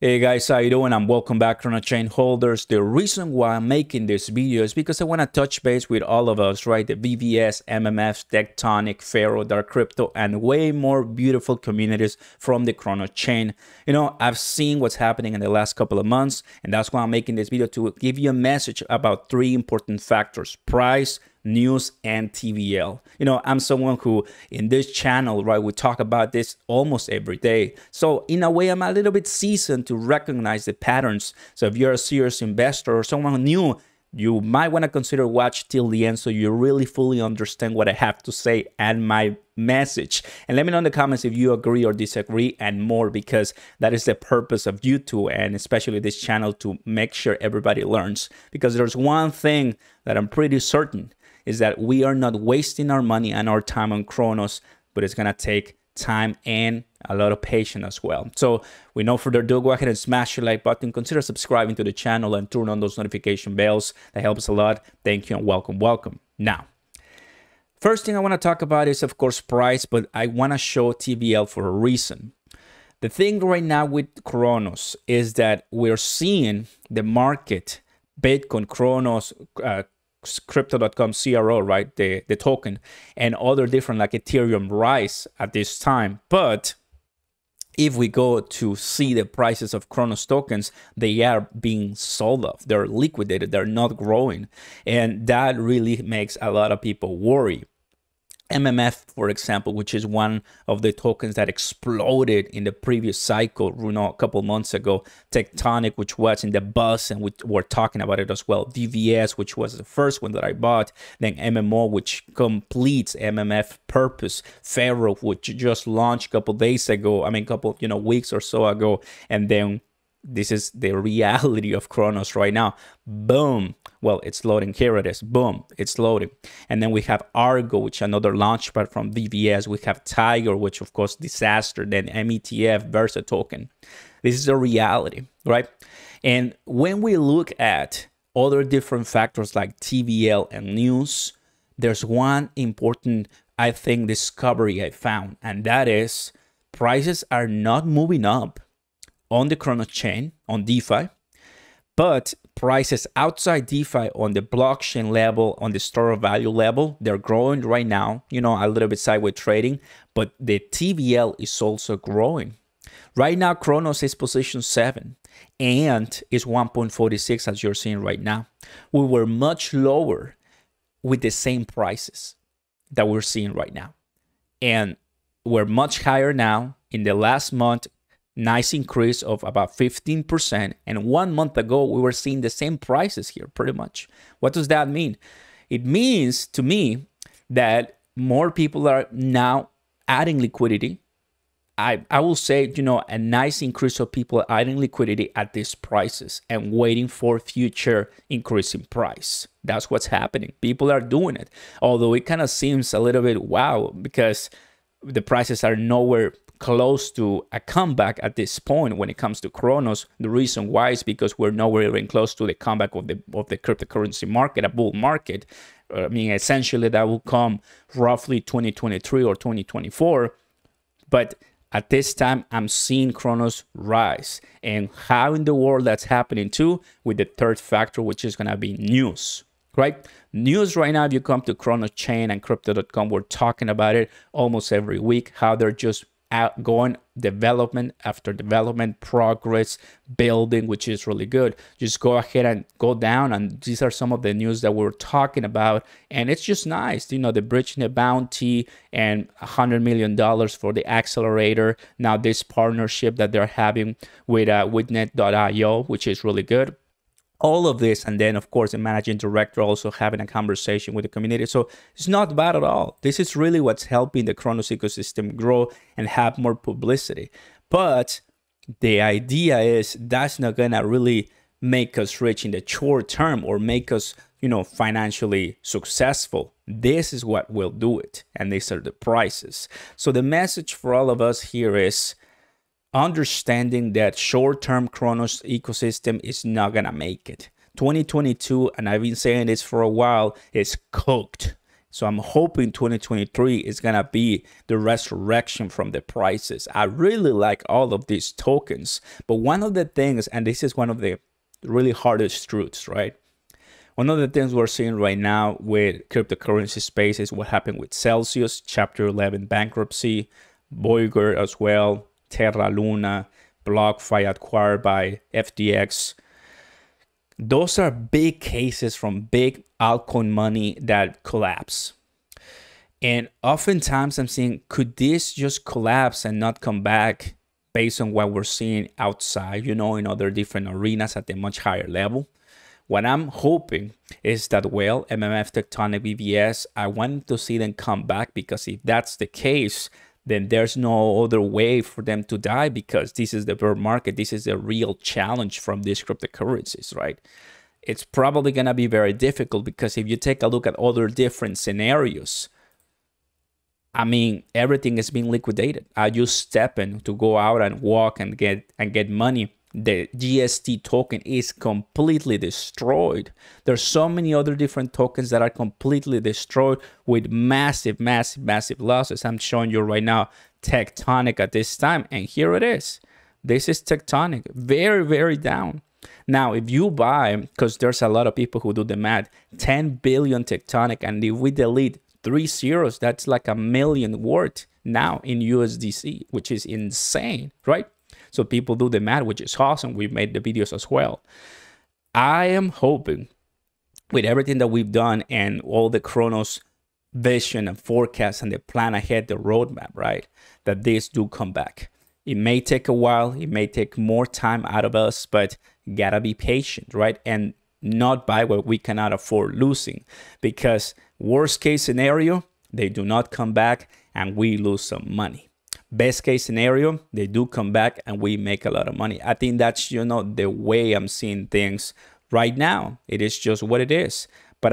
Hey guys, how you doing? And welcome back, Chrono Chain holders. The reason why I'm making this video is because I want to touch base with all of us, right? The VVS, MMF, Tectonic, Pharaoh, Dark Crypto, and way more beautiful communities from the Chrono Chain. You know, I've seen what's happening in the last couple of months, and that's why I'm making this video, to give you a message about three important factors: price, news, and TVL. You know, I'm someone who in this channel, right, we talk about this almost every day. So in a way, I'm a little bit seasoned to recognize the patterns. So if you're a serious investor or someone new, you might want to consider watch till the end so you really fully understand what I have to say and my message. And let me know in the comments if you agree or disagree and more, because that is the purpose of YouTube and especially this channel, to make sure everybody learns. Because there's one thing that I'm pretty certain is that we are not wasting our money and our time on Chronos, but it's gonna take time and a lot of patience as well. So with no further ado, go ahead and smash your like button, consider subscribing to the channel and turn on those notification bells. That helps a lot. Thank you and welcome. Now, first thing I want to talk about is, of course, price, but I want to show TVL for a reason. The thing right now with Chronos is that we're seeing the market, Bitcoin, Chronos, crypto.com, CRO, right, the token, and other different like Ethereum rise at this time. But if we go to see the prices of Chronos tokens, they are being sold off. They're liquidated. They're not growing. And that really makes a lot of people worry. MMF, for example, which is one of the tokens that exploded in the previous cycle, you know, a couple months ago. Tectonic, which was in the buzz, and we were talking about it as well. VVS, which was the first one that I bought. Then MMO, which completes MMF purpose. Pharaoh, which just launched a couple days ago. I mean, couple, weeks or so ago. And then this is the reality of Chronos right now. Boom. Well, it's loading. Here it is. Boom. It's loading. And then we have Argo, which another launchpad from VVS. We have Tiger, which of course disaster. Then METF, Versa token. This is the reality, right? And when we look at other different factors like TVL and news, there's one important, I think, discovery I found, and that is prices are not moving up on the Chronos chain, on DeFi, but prices outside DeFi on the blockchain level, on the store of value level, they're growing right now, a little bit sideways trading, but the TVL is also growing. Right now, Chronos is position 7 and is 1.46 as you're seeing right now. We were much lower with the same prices that we're seeing right now. And we're much higher now. In the last month, nice increase of about 15%. And 1 month ago, we were seeing the same prices here pretty much. What does that mean? It means to me that more people are now adding liquidity. I will say, a nice increase of people adding liquidity at these prices and waiting for future increase in price. That's what's happening. People are doing it. Although it kind of seems a little bit wow, because the prices are nowhere close to a comeback at this point when it comes to Chronos. The reason why is because we're nowhere even close to the comeback of the cryptocurrency market, a bull market. I mean, essentially that will come roughly 2023 or 2024. But at this time, I'm seeing Chronos rise. And how in the world that's happening too, with the third factor, which is going to be news, right? News right now, if you come to Chronos Chain and crypto.com, we're talking about it almost every week, how they're just going development after development, progress, building, which is really good. Just go ahead and go down, and these are some of the news that we're talking about, and it's just nice. The bridging the bounty and $100 million for the accelerator. Now this partnership that they're having with Net.io, which is really good. All of this, and then of course the managing director also having a conversation with the community. So it's not bad at all. This is really what's helping the Chronos ecosystem grow and have more publicity. But the idea is that's not gonna really make us rich in the short term or make us, financially successful. This is what will do it, and these are the prices. So the message for all of us here is understanding that short-term Chronos ecosystem is not gonna make it. 2022, and I've been saying this for a while, is cooked. So I'm hoping 2023 is going to be the resurrection from the prices. I really like all of these tokens. But one of the things, and this is one of the really hardest truths, right? One of the things we're seeing right now with cryptocurrency space is what happened with Celsius, Chapter 11 bankruptcy, Voyager as well, Terra Luna, BlockFi acquired by FTX. Those are big cases from big altcoin money that collapse. And oftentimes I'm seeing, could this just collapse and not come back based on what we're seeing outside, you know, in other different arenas at a much higher level? What I'm hoping is that, well, MMF, Tectonic, VVS, I want to see them come back, because if that's the case, then there's no other way for them to die, because this is the bear market. This is a real challenge from these cryptocurrencies, right? It's probably going to be very difficult, because if you take a look at other different scenarios, I mean, everything is being liquidated. I just step in to go out and walk and get money. The GST token is completely destroyed. There's so many other different tokens that are completely destroyed with massive, massive, massive losses. I'm showing you right now Tectonic at this time, and here it is. This is Tectonic, very, very down. Now, if you buy, because there's a lot of people who do the math, 10 billion Tectonic, and if we delete 3 zeros, that's like $1 million worth now in USDC, which is insane, right? So people do the math, which is awesome. We've made the videos as well. I am hoping with everything that we've done and all the CRONOS vision and forecast and the plan ahead, the roadmap, right, that these do come back. It may take a while. It may take more time out of us, but gotta be patient, right? And not buy what we cannot afford losing, because worst case scenario, they do not come back and we lose some money. Best case scenario, they do come back and we make a lot of money. I think that's, you know, the way I'm seeing things right now. It is just what it is. But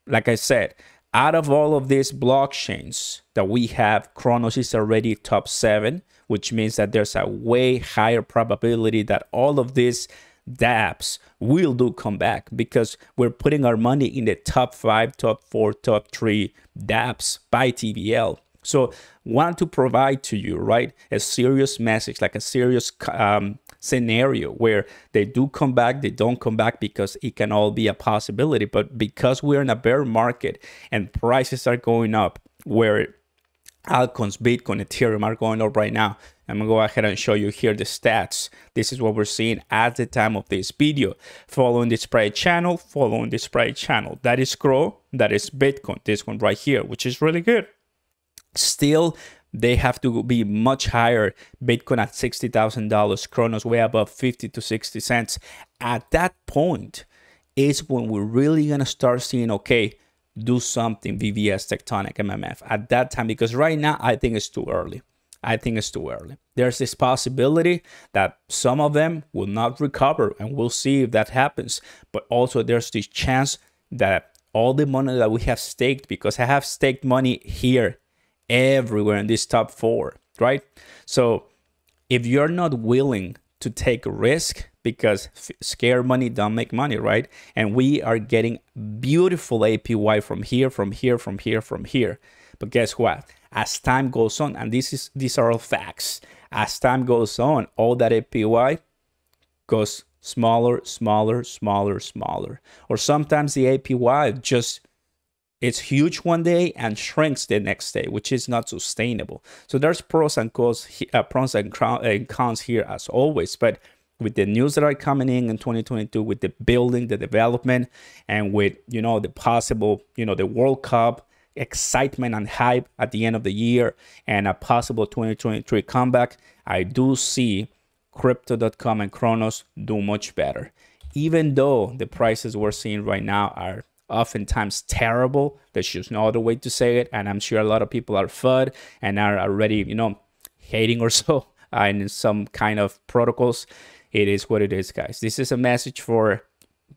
like I said, out of all of these blockchains that we have, CRONOS is already top 7, which means that there's a way higher probability that all of these dApps will do come back, because we're putting our money in the top 5, top 4, top 3 dApps by TVL. So want to provide to you, right, a serious message, like a serious scenario where they do come back, they don't come back, because it can all be a possibility. But because we're in a bear market and prices are going up, where altcoins, Bitcoin, Ethereum are going up right now, I'm gonna go ahead and show you here the stats. This is what we're seeing at the time of this video. Following this price channel, following this price channel. That is CRO, that is Bitcoin, this one right here, which is really good. Still, they have to be much higher. Bitcoin at $60,000, CRONOS way above 50 to 60 cents. At that point is when we're really going to start seeing, okay, do something, VVS, Tectonic, MMF. At that time, because right now, I think it's too early. I think it's too early. There's this possibility that some of them will not recover, and we'll see if that happens. But also there's this chance that all the money that we have staked, because I have staked money here, everywhere in this top 4, right? So if you're not willing to take a risk, because scare money don't make money, right? And we are getting beautiful APY from here, from here, from here, from here. But guess what? As time goes on, and these are all facts, as time goes on, all that APY goes smaller, smaller, smaller, smaller. Or sometimes the APY just, it's huge one day and shrinks the next day, which is not sustainable. So there's pros and cons here as always. But with the news that are coming in 2022, with the building, the development, and with, you know, the possible, you know, the World Cup excitement and hype at the end of the year, and a possible 2023 comeback, I do see Crypto.com and CRONOS do much better. Even though the prices we're seeing right now are oftentimes terrible, there's just no other way to say it, and I'm sure a lot of people are FUD and are already, you know, hating or so in some kind of protocols. It is what it is, guys. This is a message for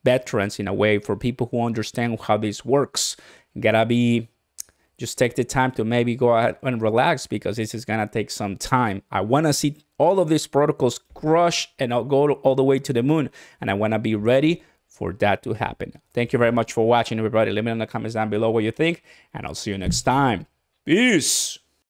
veterans, in a way, for people who understand how this works. Gotta be, just take the time to maybe go ahead and relax, because this is gonna take some time. I wanna see all of these protocols crush and I'll go all the way to the moon, and I wanna be ready for that to happen. Thank you very much for watching, everybody. Let me know in the comments down below what you think, and I'll see you next time. Peace.